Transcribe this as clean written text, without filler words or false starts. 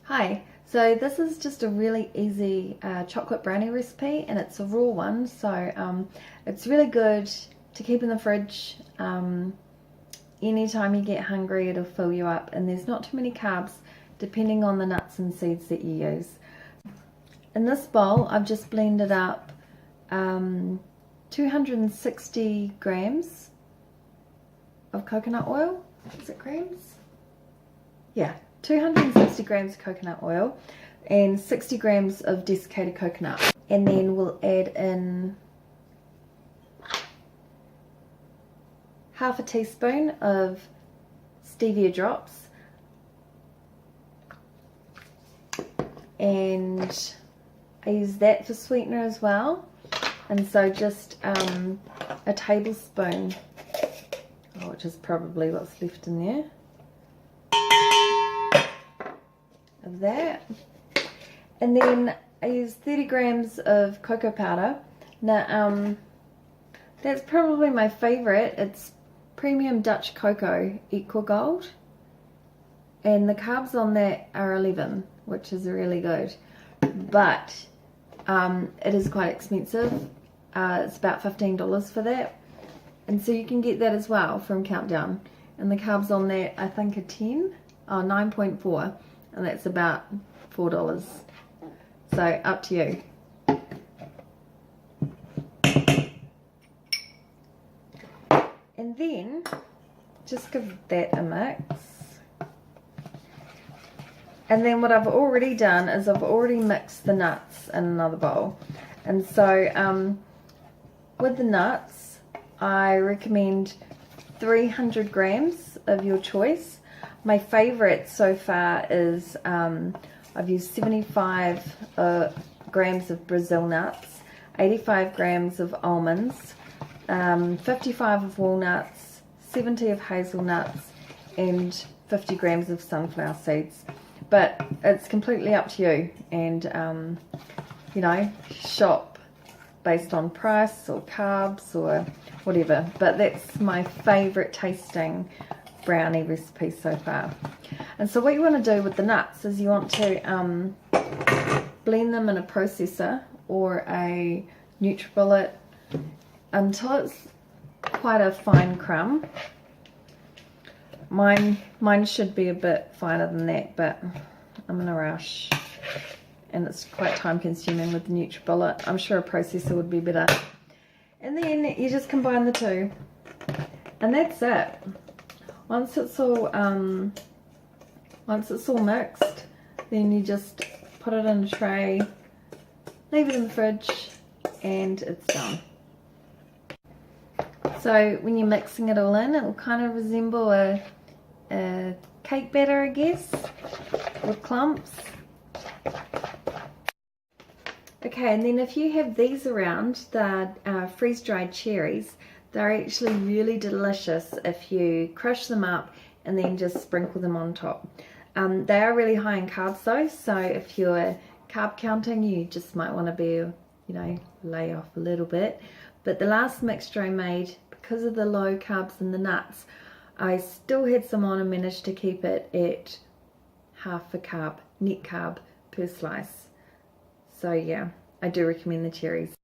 Hi, so this is just a really easy chocolate brownie recipe, and it's a raw one, so it's really good to keep in the fridge. Anytime you get hungry, it'll fill you up, and there's not too many carbs depending on the nuts and seeds that you use. In this bowl, I've just blended up 260 grams of coconut oil. Is it grams? Yeah. 260 grams of coconut oil and 60 grams of desiccated coconut, and then we'll add in half a teaspoon of stevia drops, and I use that for sweetener as well, and so just a tablespoon, which is probably what's left in there, of that. And then I use 30 grams of cocoa powder. Now that's probably my favorite. It's premium Dutch cocoa, equal gold, and the carbs on that are 11, which is really good, but it is quite expensive. It's about $15 for that, and so you can get that as well from Countdown, and the carbs on that I think are 9.4, and that's about $4, so up to you. And then just give that a mix. And then what I've already done is I've already mixed the nuts in another bowl, and so with the nuts I recommend 300 grams of your choice. My favorite so far is I've used 75 grams of Brazil nuts, 85 grams of almonds, 55 of walnuts, 70 of hazelnuts, and 50 grams of sunflower seeds. But it's completely up to you, and you know, shop based on price or carbs or whatever. But that's my favorite tasting brownie recipe so far. And so what you want to do with the nuts is you want to blend them in a processor or a nutribullet until it's quite a fine crumb. Mine should be a bit finer than that, but I'm in a rush and it's quite time consuming with the nutribullet. I'm sure a processor would be better. And then you just combine the two, and that's it. Once it's all mixed, then you just put it in a tray, leave it in the fridge, and it's done. So when you're mixing it all in, it will kind of resemble a cake batter, I guess, with clumps. Okay, and then if you have these around, the freeze-dried cherries, they're actually really delicious if you crush them up and then just sprinkle them on top. They are really high in carbs though, so if you're carb counting, you just might want to be, you know, lay off a little bit. But the last mixture I made, because of the low carbs and the nuts, I still had some on and managed to keep it at half a carb, net carb per slice. So yeah, I do recommend the cherries.